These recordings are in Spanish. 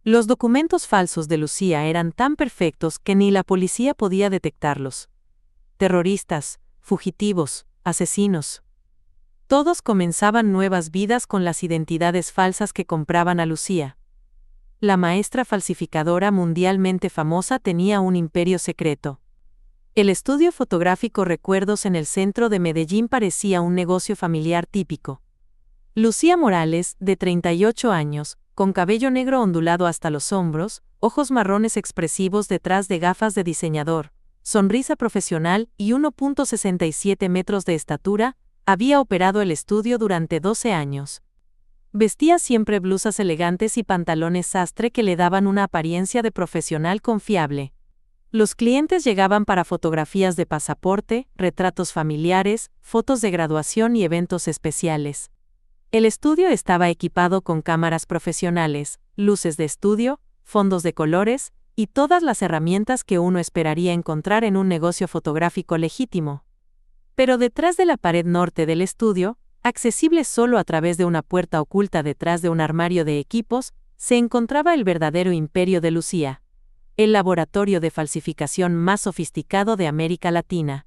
Los documentos falsos de Lucía eran tan perfectos que ni la policía podía detectarlos. Terroristas, fugitivos, asesinos. Todos comenzaban nuevas vidas con las identidades falsas que compraban a Lucía. La maestra falsificadora mundialmente famosa tenía un imperio secreto. El estudio fotográfico Recuerdos en el centro de Medellín parecía un negocio familiar típico. Lucía Morales, de 38 años, con cabello negro ondulado hasta los hombros, ojos marrones expresivos detrás de gafas de diseñador, sonrisa profesional y 1.67 metros de estatura, había operado el estudio durante 12 años. Vestía siempre blusas elegantes y pantalones sastre que le daban una apariencia de profesional confiable. Los clientes llegaban para fotografías de pasaporte, retratos familiares, fotos de graduación y eventos especiales. El estudio estaba equipado con cámaras profesionales, luces de estudio, fondos de colores y todas las herramientas que uno esperaría encontrar en un negocio fotográfico legítimo. Pero detrás de la pared norte del estudio, accesible solo a través de una puerta oculta detrás de un armario de equipos, se encontraba el verdadero imperio de Lucía, el laboratorio de falsificación más sofisticado de América Latina.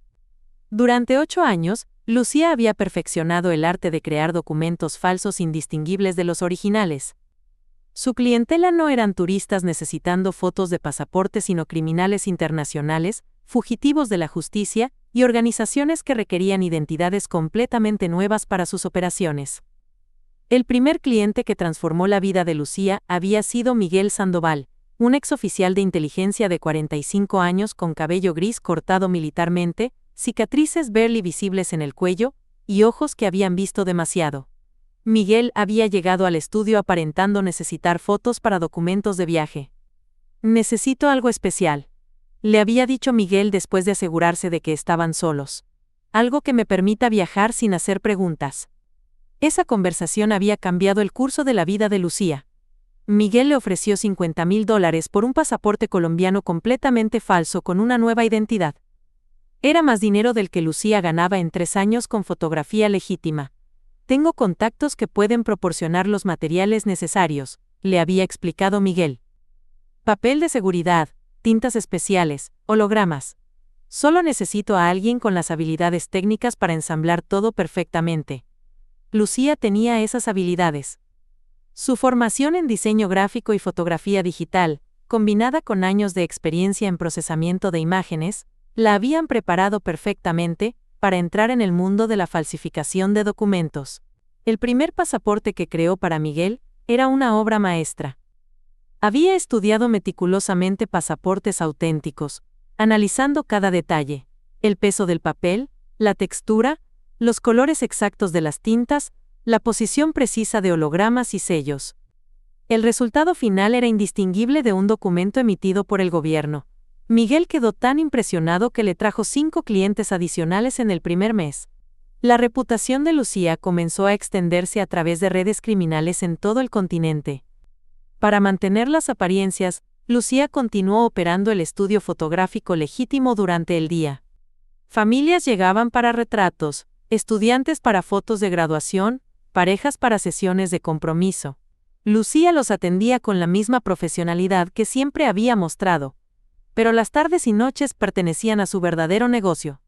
Durante 8 años, Lucía había perfeccionado el arte de crear documentos falsos indistinguibles de los originales. Su clientela no eran turistas necesitando fotos de pasaporte, sino criminales internacionales, fugitivos de la justicia y organizaciones que requerían identidades completamente nuevas para sus operaciones. El primer cliente que transformó la vida de Lucía había sido Miguel Sandoval, un exoficial de inteligencia de 45 años con cabello gris cortado militarmente, cicatrices barely visibles en el cuello y ojos que habían visto demasiado. Miguel había llegado al estudio aparentando necesitar fotos para documentos de viaje. «Necesito algo especial», le había dicho Miguel después de asegurarse de que estaban solos. «Algo que me permita viajar sin hacer preguntas». Esa conversación había cambiado el curso de la vida de Lucía. Miguel le ofreció $50,000 por un pasaporte colombiano completamente falso con una nueva identidad. Era más dinero del que Lucía ganaba en 3 años con fotografía legítima. «Tengo contactos que pueden proporcionar los materiales necesarios», le había explicado Miguel. «Papel de seguridad, tintas especiales, hologramas. Solo necesito a alguien con las habilidades técnicas para ensamblar todo perfectamente». Lucía tenía esas habilidades. Su formación en diseño gráfico y fotografía digital, combinada con años de experiencia en procesamiento de imágenes, la habían preparado perfectamente para entrar en el mundo de la falsificación de documentos. El primer pasaporte que creó para Miguel era una obra maestra. Había estudiado meticulosamente pasaportes auténticos, analizando cada detalle, el peso del papel, la textura, los colores exactos de las tintas, la posición precisa de hologramas y sellos. El resultado final era indistinguible de un documento emitido por el gobierno. Miguel quedó tan impresionado que le trajo 5 clientes adicionales en el primer mes. La reputación de Lucía comenzó a extenderse a través de redes criminales en todo el continente. Para mantener las apariencias, Lucía continuó operando el estudio fotográfico legítimo durante el día. Familias llegaban para retratos, estudiantes para fotos de graduación, parejas para sesiones de compromiso. Lucía los atendía con la misma profesionalidad que siempre había mostrado, pero las tardes y noches pertenecían a su verdadero negocio.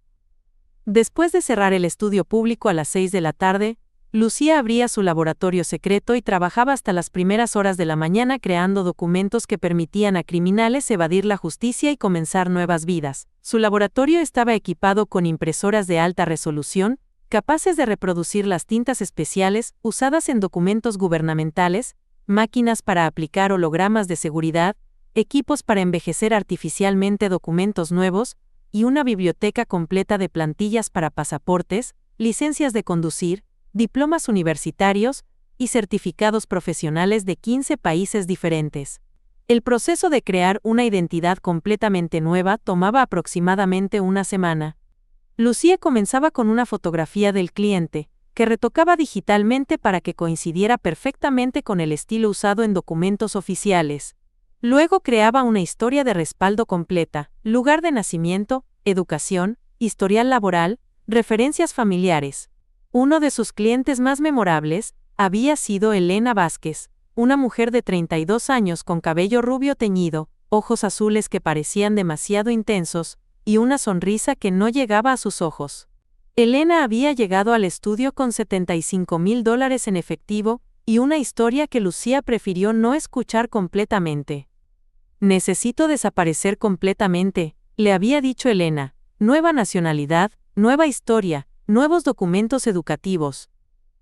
Después de cerrar el estudio público a las 6 de la tarde, Lucía abría su laboratorio secreto y trabajaba hasta las primeras horas de la mañana creando documentos que permitían a criminales evadir la justicia y comenzar nuevas vidas. Su laboratorio estaba equipado con impresoras de alta resolución, capaces de reproducir las tintas especiales usadas en documentos gubernamentales, máquinas para aplicar hologramas de seguridad, equipos para envejecer artificialmente documentos nuevos, y una biblioteca completa de plantillas para pasaportes, licencias de conducir, diplomas universitarios y certificados profesionales de 15 países diferentes. El proceso de crear una identidad completamente nueva tomaba aproximadamente una semana. Lucía comenzaba con una fotografía del cliente, que retocaba digitalmente para que coincidiera perfectamente con el estilo usado en documentos oficiales. Luego creaba una historia de respaldo completa, lugar de nacimiento, educación, historial laboral, referencias familiares. Uno de sus clientes más memorables había sido Elena Vázquez, una mujer de 32 años con cabello rubio teñido, ojos azules que parecían demasiado intensos, y una sonrisa que no llegaba a sus ojos. Elena había llegado al estudio con $75,000 en efectivo, y una historia que Lucía prefirió no escuchar completamente. «Necesito desaparecer completamente», le había dicho Elena. «Nueva nacionalidad, nueva historia, nuevos documentos educativos».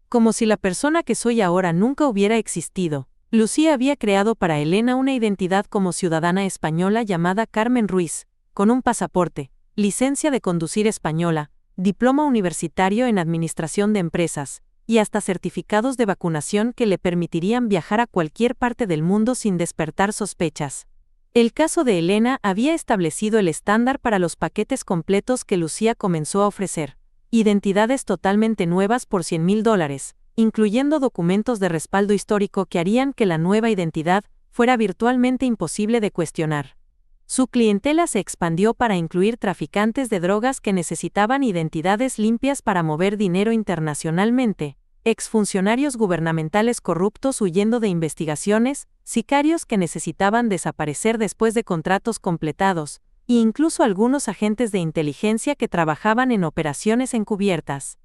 Como si la persona que soy ahora nunca hubiera existido. Lucía había creado para Elena una identidad como ciudadana española llamada Carmen Ruiz, con un pasaporte, licencia de conducir española, diploma universitario en administración de empresas, y hasta certificados de vacunación que le permitirían viajar a cualquier parte del mundo sin despertar sospechas. El caso de Elena había establecido el estándar para los paquetes completos que Lucía comenzó a ofrecer. Identidades totalmente nuevas por $100,000, incluyendo documentos de respaldo histórico que harían que la nueva identidad fuera virtualmente imposible de cuestionar. Su clientela se expandió para incluir traficantes de drogas que necesitaban identidades limpias para mover dinero internacionalmente, exfuncionarios gubernamentales corruptos huyendo de investigaciones, sicarios que necesitaban desaparecer después de contratos completados, e incluso algunos agentes de inteligencia que trabajaban en operaciones encubiertas.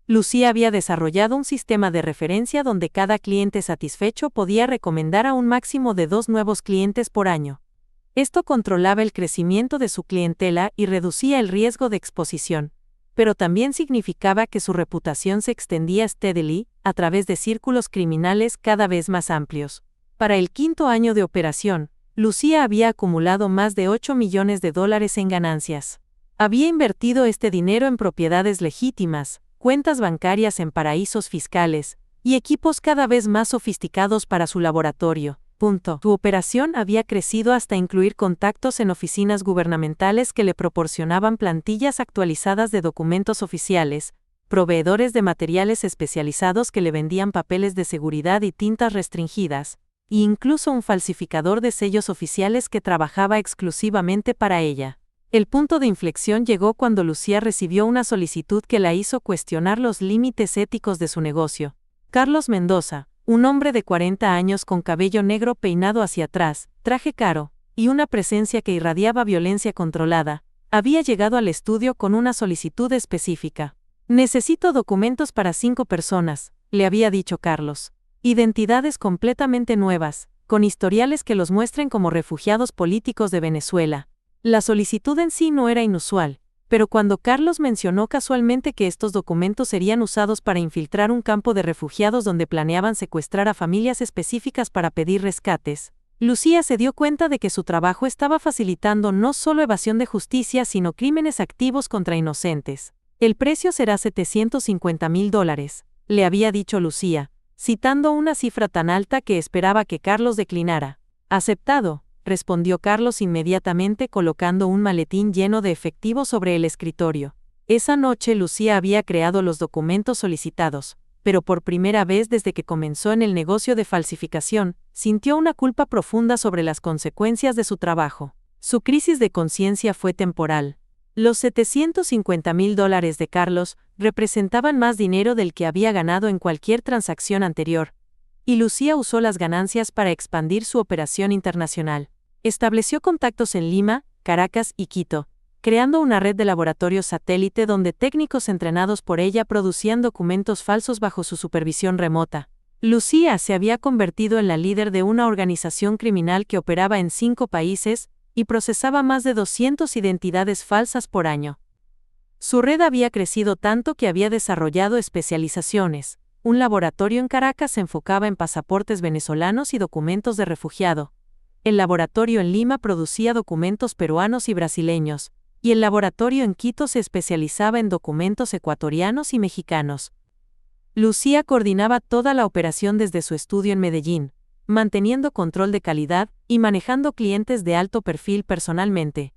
Lucía había desarrollado un sistema de referencia donde cada cliente satisfecho podía recomendar a un máximo de 2 nuevos clientes por año. Esto controlaba el crecimiento de su clientela y reducía el riesgo de exposición, pero también significaba que su reputación se extendía steadily a través de círculos criminales cada vez más amplios. Para el 5º año de operación, Lucía había acumulado más de $8 millones en ganancias. Había invertido este dinero en propiedades legítimas, cuentas bancarias en paraísos fiscales, y equipos cada vez más sofisticados para su laboratorio. Su operación había crecido hasta incluir contactos en oficinas gubernamentales que le proporcionaban plantillas actualizadas de documentos oficiales, proveedores de materiales especializados que le vendían papeles de seguridad y tintas restringidas, e incluso un falsificador de sellos oficiales que trabajaba exclusivamente para ella. El punto de inflexión llegó cuando Lucía recibió una solicitud que la hizo cuestionar los límites éticos de su negocio. Carlos Mendoza, un hombre de 40 años con cabello negro peinado hacia atrás, traje caro, y una presencia que irradiaba violencia controlada, había llegado al estudio con una solicitud específica. «Necesito documentos para 5 personas», le había dicho Carlos. «Identidades completamente nuevas, con historiales que los muestren como refugiados políticos de Venezuela». La solicitud en sí no era inusual, pero cuando Carlos mencionó casualmente que estos documentos serían usados para infiltrar un campo de refugiados donde planeaban secuestrar a familias específicas para pedir rescates, Lucía se dio cuenta de que su trabajo estaba facilitando no solo evasión de justicia sino crímenes activos contra inocentes. «El precio será $750,000», le había dicho Lucía, citando una cifra tan alta que esperaba que Carlos declinara. «Aceptado», respondió Carlos inmediatamente colocando un maletín lleno de efectivo sobre el escritorio. Esa noche Lucía había creado los documentos solicitados, pero por primera vez desde que comenzó en el negocio de falsificación, sintió una culpa profunda sobre las consecuencias de su trabajo. Su crisis de conciencia fue temporal. Los $750,000 de Carlos representaban más dinero del que había ganado en cualquier transacción anterior, y Lucía usó las ganancias para expandir su operación internacional. Estableció contactos en Lima, Caracas y Quito, creando una red de laboratorios satélite donde técnicos entrenados por ella producían documentos falsos bajo su supervisión remota. Lucía se había convertido en la líder de una organización criminal que operaba en 5 países y procesaba más de 200 identidades falsas por año. Su red había crecido tanto que había desarrollado especializaciones. Un laboratorio en Caracas se enfocaba en pasaportes venezolanos y documentos de refugiado. El laboratorio en Lima producía documentos peruanos y brasileños, y el laboratorio en Quito se especializaba en documentos ecuatorianos y mexicanos. Lucía coordinaba toda la operación desde su estudio en Medellín, manteniendo control de calidad y manejando clientes de alto perfil personalmente.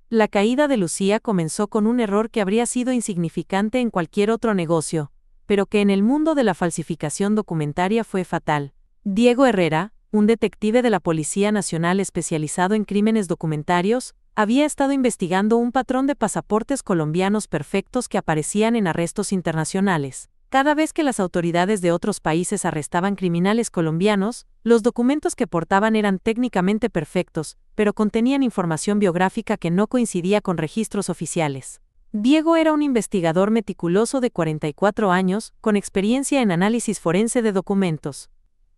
La caída de Lucía comenzó con un error que habría sido insignificante en cualquier otro negocio, pero que en el mundo de la falsificación documentaria fue fatal. Diego Herrera, un detective de la Policía Nacional especializado en crímenes documentarios, había estado investigando un patrón de pasaportes colombianos perfectos que aparecían en arrestos internacionales. Cada vez que las autoridades de otros países arrestaban criminales colombianos, los documentos que portaban eran técnicamente perfectos, pero contenían información biográfica que no coincidía con registros oficiales. Diego era un investigador meticuloso de 44 años, con experiencia en análisis forense de documentos.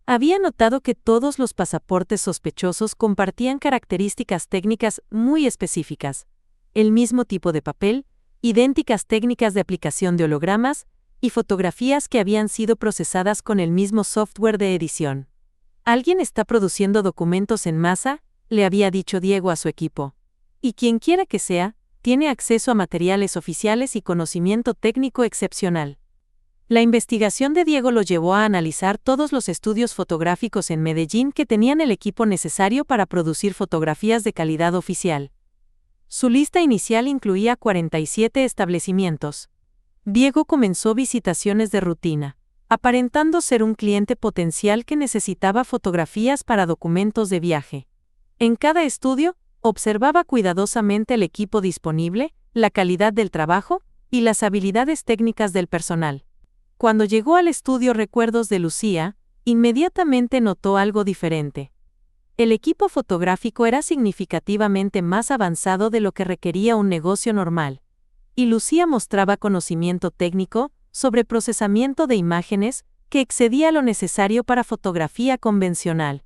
Había notado que todos los pasaportes sospechosos compartían características técnicas muy específicas: el mismo tipo de papel, idénticas técnicas de aplicación de hologramas, y fotografías que habían sido procesadas con el mismo software de edición. «Alguien está produciendo documentos en masa», le había dicho Diego a su equipo. «Y quien quiera que sea, tiene acceso a materiales oficiales y conocimiento técnico excepcional». La investigación de Diego lo llevó a analizar todos los estudios fotográficos en Medellín que tenían el equipo necesario para producir fotografías de calidad oficial. Su lista inicial incluía 47 establecimientos. Diego comenzó visitaciones de rutina, aparentando ser un cliente potencial que necesitaba fotografías para documentos de viaje. En cada estudio, observaba cuidadosamente el equipo disponible, la calidad del trabajo y las habilidades técnicas del personal. Cuando llegó al estudio Recuerdos de Lucía, inmediatamente notó algo diferente. El equipo fotográfico era significativamente más avanzado de lo que requería un negocio normal, y Lucía mostraba conocimiento técnico sobre procesamiento de imágenes que excedía lo necesario para fotografía convencional.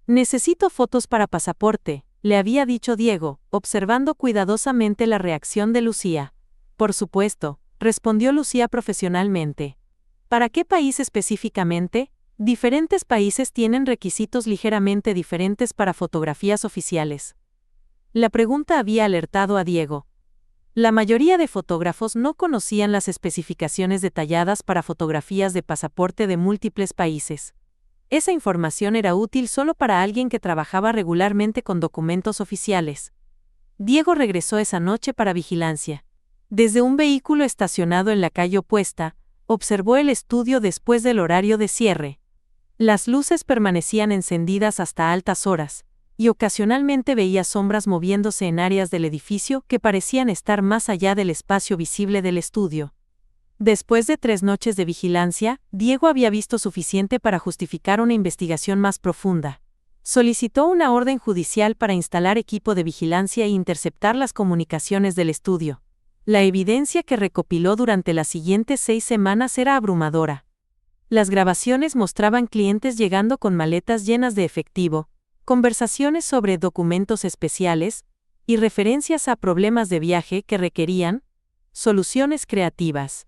«Necesito fotos para pasaporte», le había dicho Diego, observando cuidadosamente la reacción de Lucía. «Por supuesto», respondió Lucía profesionalmente. «¿Para qué país específicamente?». Diferentes países tienen requisitos ligeramente diferentes para fotografías oficiales. La pregunta había alertado a Diego. La mayoría de fotógrafos no conocían las especificaciones detalladas para fotografías de pasaporte de múltiples países. Esa información era útil solo para alguien que trabajaba regularmente con documentos oficiales. Diego regresó esa noche para vigilancia. Desde un vehículo estacionado en la calle opuesta, observó el estudio después del horario de cierre. Las luces permanecían encendidas hasta altas horas, y ocasionalmente veía sombras moviéndose en áreas del edificio que parecían estar más allá del espacio visible del estudio. Después de 3 noches de vigilancia, Diego había visto suficiente para justificar una investigación más profunda. Solicitó una orden judicial para instalar equipo de vigilancia e interceptar las comunicaciones del estudio. La evidencia que recopiló durante las siguientes 6 semanas era abrumadora. Las grabaciones mostraban clientes llegando con maletas llenas de efectivo, conversaciones sobre documentos especiales y referencias a problemas de viaje que requerían soluciones creativas.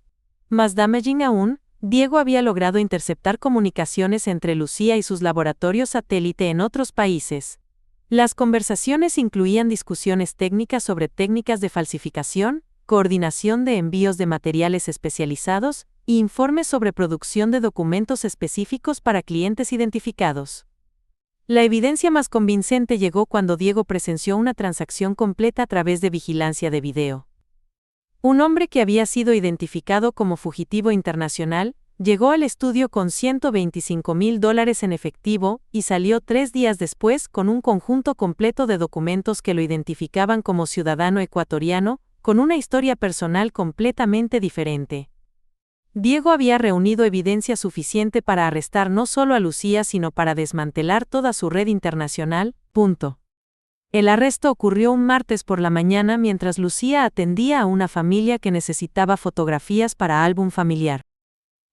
Más damaging aún, Diego había logrado interceptar comunicaciones entre Lucía y sus laboratorios satélite en otros países. Las conversaciones incluían discusiones técnicas sobre técnicas de falsificación, coordinación de envíos de materiales especializados y informes sobre producción de documentos específicos para clientes identificados. La evidencia más convincente llegó cuando Diego presenció una transacción completa a través de vigilancia de video. Un hombre que había sido identificado como fugitivo internacional llegó al estudio con $125,000 en efectivo y salió 3 días después con un conjunto completo de documentos que lo identificaban como ciudadano ecuatoriano, con una historia personal completamente diferente. Diego había reunido evidencia suficiente para arrestar no solo a Lucía sino para desmantelar toda su red internacional. El arresto ocurrió un martes por la mañana mientras Lucía atendía a una familia que necesitaba fotografías para álbum familiar.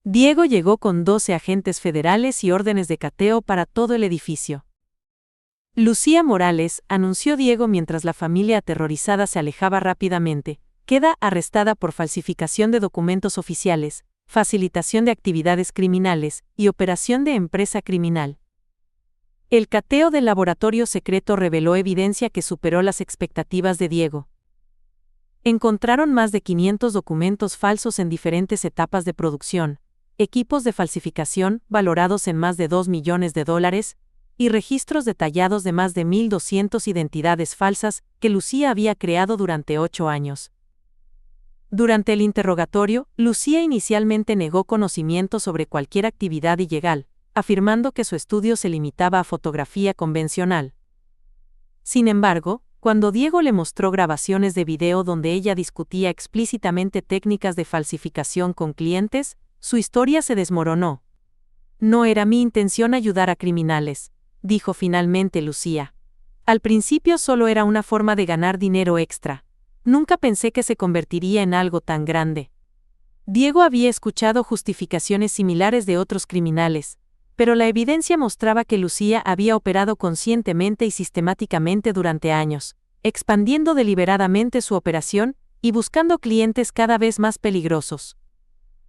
Diego llegó con 12 agentes federales y órdenes de cateo para todo el edificio. Lucía Morales, anunció Diego mientras la familia aterrorizada se alejaba rápidamente, queda arrestada por falsificación de documentos oficiales, facilitación de actividades criminales y operación de empresa criminal. El cateo del laboratorio secreto reveló evidencia que superó las expectativas de Diego. Encontraron más de 500 documentos falsos en diferentes etapas de producción, equipos de falsificación valorados en más de $2 millones y registros detallados de más de 1.200 identidades falsas que Lucía había creado durante 8 años. Durante el interrogatorio, Lucía inicialmente negó conocimiento sobre cualquier actividad ilegal, afirmando que su estudio se limitaba a fotografía convencional. Sin embargo, cuando Diego le mostró grabaciones de video donde ella discutía explícitamente técnicas de falsificación con clientes, su historia se desmoronó. No era mi intención ayudar a criminales, dijo finalmente Lucía. Al principio solo era una forma de ganar dinero extra. Nunca pensé que se convertiría en algo tan grande. Diego había escuchado justificaciones similares de otros criminales, pero la evidencia mostraba que Lucía había operado conscientemente y sistemáticamente durante años, expandiendo deliberadamente su operación y buscando clientes cada vez más peligrosos.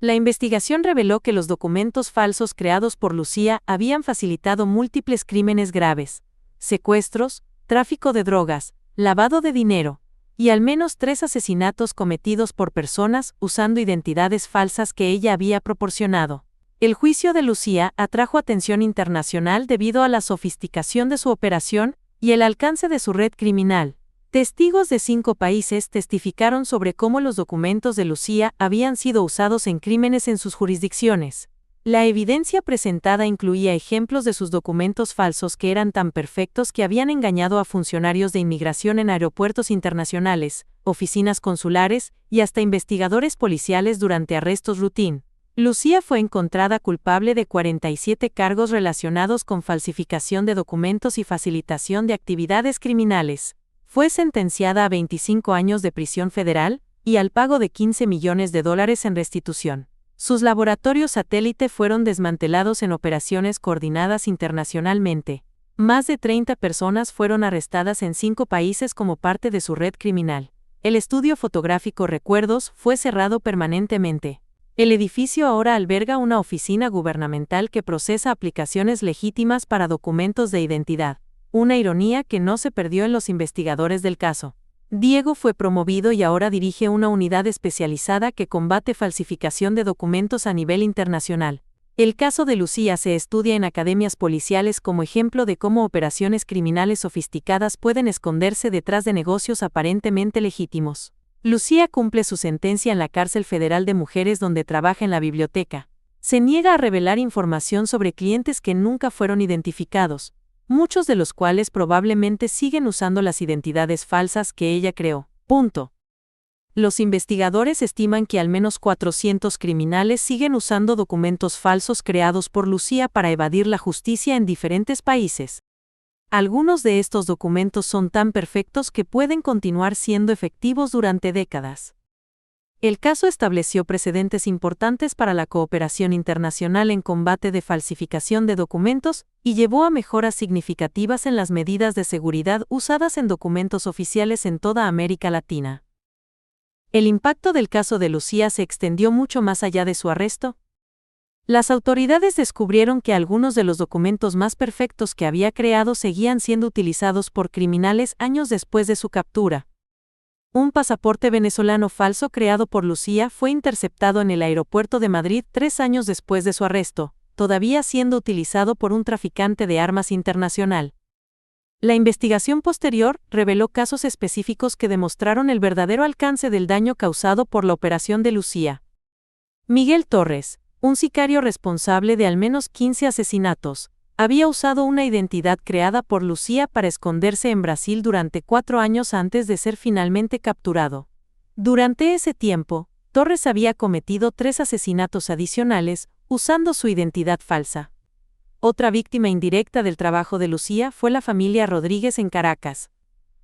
La investigación reveló que los documentos falsos creados por Lucía habían facilitado múltiples crímenes graves: secuestros, tráfico de drogas, lavado de dinero, y al menos 3 asesinatos cometidos por personas usando identidades falsas que ella había proporcionado. El juicio de Lucía atrajo atención internacional debido a la sofisticación de su operación y el alcance de su red criminal. Testigos de 5 países testificaron sobre cómo los documentos de Lucía habían sido usados en crímenes en sus jurisdicciones. La evidencia presentada incluía ejemplos de sus documentos falsos que eran tan perfectos que habían engañado a funcionarios de inmigración en aeropuertos internacionales, oficinas consulares y hasta investigadores policiales durante arrestos routine. Lucía fue encontrada culpable de 47 cargos relacionados con falsificación de documentos y facilitación de actividades criminales. Fue sentenciada a 25 años de prisión federal y al pago de $15 millones en restitución. Sus laboratorios satélite fueron desmantelados en operaciones coordinadas internacionalmente. Más de 30 personas fueron arrestadas en 5 países como parte de su red criminal. El estudio fotográfico Recuerdos fue cerrado permanentemente. El edificio ahora alberga una oficina gubernamental que procesa aplicaciones legítimas para documentos de identidad. Una ironía que no se perdió en los investigadores del caso. Diego fue promovido y ahora dirige una unidad especializada que combate falsificación de documentos a nivel internacional. El caso de Lucía se estudia en academias policiales como ejemplo de cómo operaciones criminales sofisticadas pueden esconderse detrás de negocios aparentemente legítimos. Lucía cumple su sentencia en la cárcel federal de mujeres donde trabaja en la biblioteca. Se niega a revelar información sobre clientes que nunca fueron identificados, muchos de los cuales probablemente siguen usando las identidades falsas que ella creó. Los investigadores estiman que al menos 400 criminales siguen usando documentos falsos creados por Lucía para evadir la justicia en diferentes países. Algunos de estos documentos son tan perfectos que pueden continuar siendo efectivos durante décadas. El caso estableció precedentes importantes para la cooperación internacional en combate de falsificación de documentos y llevó a mejoras significativas en las medidas de seguridad usadas en documentos oficiales en toda América Latina. El impacto del caso de Lucía se extendió mucho más allá de su arresto. Las autoridades descubrieron que algunos de los documentos más perfectos que había creado seguían siendo utilizados por criminales años después de su captura. Un pasaporte venezolano falso creado por Lucía fue interceptado en el aeropuerto de Madrid 3 años después de su arresto, todavía siendo utilizado por un traficante de armas internacional. La investigación posterior reveló casos específicos que demostraron el verdadero alcance del daño causado por la operación de Lucía. Miguel Torres, un sicario responsable de al menos 15 asesinatos, había usado una identidad creada por Lucía para esconderse en Brasil durante 4 años antes de ser finalmente capturado. Durante ese tiempo, Torres había cometido 3 asesinatos adicionales, usando su identidad falsa. Otra víctima indirecta del trabajo de Lucía fue la familia Rodríguez en Caracas.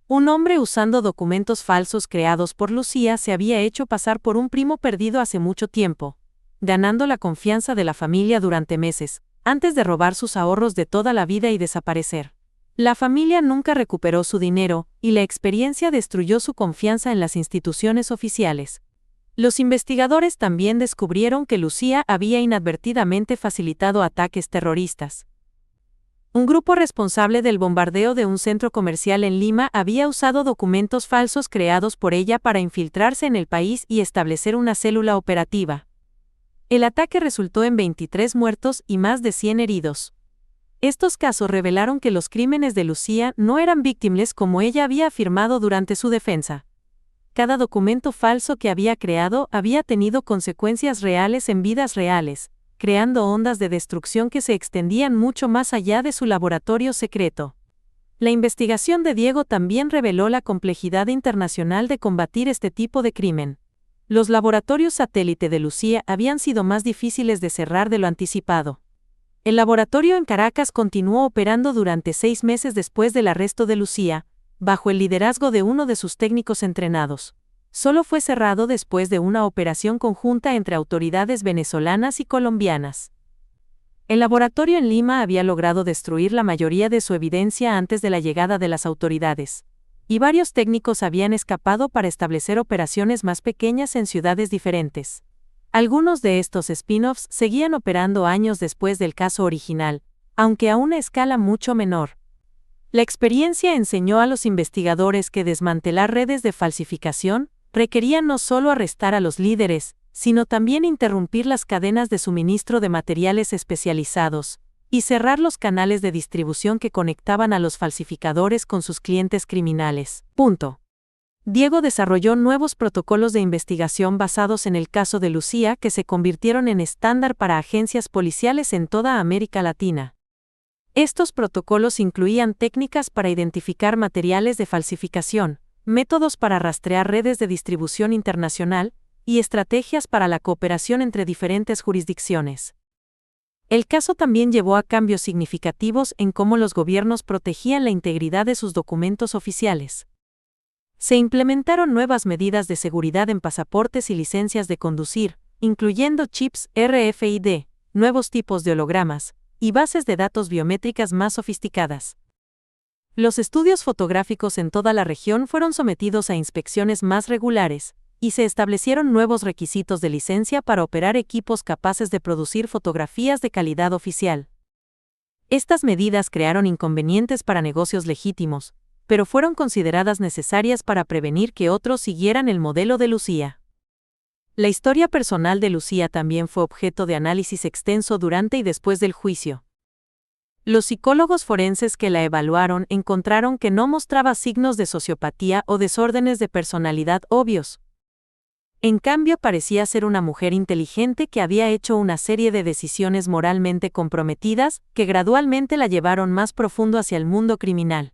Un hombre usando documentos falsos creados por Lucía se había hecho pasar por un primo perdido hace mucho tiempo, ganando la confianza de la familia durante meses, antes de robar sus ahorros de toda la vida y desaparecer. La familia nunca recuperó su dinero, y la experiencia destruyó su confianza en las instituciones oficiales. Los investigadores también descubrieron que Lucía había inadvertidamente facilitado ataques terroristas. Un grupo responsable del bombardeo de un centro comercial en Lima había usado documentos falsos creados por ella para infiltrarse en el país y establecer una célula operativa. El ataque resultó en 23 muertos y más de 100 heridos. Estos casos revelaron que los crímenes de Lucía no eran victims como ella había afirmado durante su defensa. Cada documento falso que había creado había tenido consecuencias reales en vidas reales, creando ondas de destrucción que se extendían mucho más allá de su laboratorio secreto. La investigación de Diego también reveló la complejidad internacional de combatir este tipo de crimen. Los laboratorios satélite de Lucía habían sido más difíciles de cerrar de lo anticipado. El laboratorio en Caracas continuó operando durante 6 meses después del arresto de Lucía, bajo el liderazgo de uno de sus técnicos entrenados. Solo fue cerrado después de una operación conjunta entre autoridades venezolanas y colombianas. El laboratorio en Lima había logrado destruir la mayoría de su evidencia antes de la llegada de las autoridades, y varios técnicos habían escapado para establecer operaciones más pequeñas en ciudades diferentes. Algunos de estos spin-offs seguían operando años después del caso original, aunque a una escala mucho menor. La experiencia enseñó a los investigadores que desmantelar redes de falsificación requería no solo arrestar a los líderes, sino también interrumpir las cadenas de suministro de materiales especializados y cerrar los canales de distribución que conectaban a los falsificadores con sus clientes criminales. Diego desarrolló nuevos protocolos de investigación basados en el caso de Lucía que se convirtieron en estándar para agencias policiales en toda América Latina. Estos protocolos incluían técnicas para identificar materiales de falsificación, métodos para rastrear redes de distribución internacional y estrategias para la cooperación entre diferentes jurisdicciones. El caso también llevó a cambios significativos en cómo los gobiernos protegían la integridad de sus documentos oficiales. Se implementaron nuevas medidas de seguridad en pasaportes y licencias de conducir, incluyendo chips RFID, nuevos tipos de hologramas, y bases de datos biométricas más sofisticadas. Los estudios fotográficos en toda la región fueron sometidos a inspecciones más regulares, y se establecieron nuevos requisitos de licencia para operar equipos capaces de producir fotografías de calidad oficial. Estas medidas crearon inconvenientes para negocios legítimos, pero fueron consideradas necesarias para prevenir que otros siguieran el modelo de Lucía. La historia personal de Lucía también fue objeto de análisis extenso durante y después del juicio. Los psicólogos forenses que la evaluaron encontraron que no mostraba signos de sociopatía o desórdenes de personalidad obvios. En cambio, parecía ser una mujer inteligente que había hecho una serie de decisiones moralmente comprometidas que gradualmente la llevaron más profundo hacia el mundo criminal.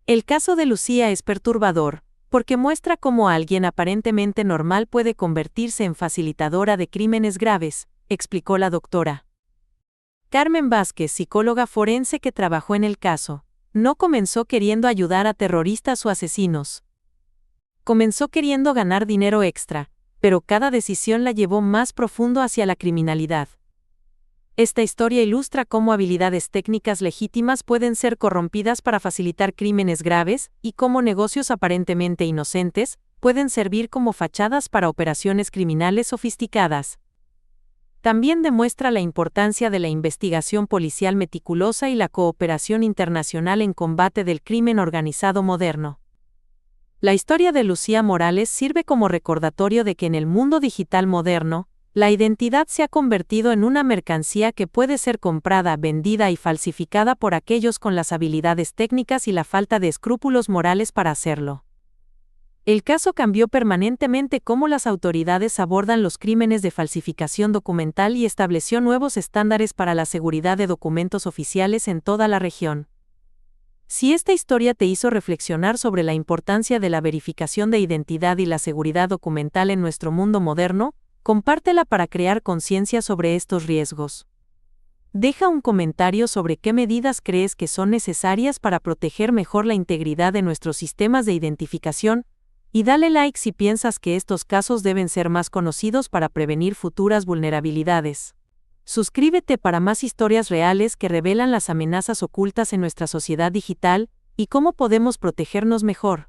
El caso de Lucía es perturbador, porque muestra cómo alguien aparentemente normal puede convertirse en facilitadora de crímenes graves, explicó la doctora Carmen Vázquez, psicóloga forense que trabajó en el caso. No comenzó queriendo ayudar a terroristas o asesinos. Comenzó queriendo ganar dinero extra, pero cada decisión la llevó más profundo hacia la criminalidad. Esta historia ilustra cómo habilidades técnicas legítimas pueden ser corrompidas para facilitar crímenes graves y cómo negocios aparentemente inocentes pueden servir como fachadas para operaciones criminales sofisticadas. También demuestra la importancia de la investigación policial meticulosa y la cooperación internacional en combate del crimen organizado moderno. La historia de Lucía Morales sirve como recordatorio de que en el mundo digital moderno, la identidad se ha convertido en una mercancía que puede ser comprada, vendida y falsificada por aquellos con las habilidades técnicas y la falta de escrúpulos morales para hacerlo. El caso cambió permanentemente cómo las autoridades abordan los crímenes de falsificación documental y estableció nuevos estándares para la seguridad de documentos oficiales en toda la región. Si esta historia te hizo reflexionar sobre la importancia de la verificación de identidad y la seguridad documental en nuestro mundo moderno, compártela para crear conciencia sobre estos riesgos. Deja un comentario sobre qué medidas crees que son necesarias para proteger mejor la integridad de nuestros sistemas de identificación, y dale like si piensas que estos casos deben ser más conocidos para prevenir futuras vulnerabilidades. Suscríbete para más historias reales que revelan las amenazas ocultas en nuestra sociedad digital y cómo podemos protegernos mejor.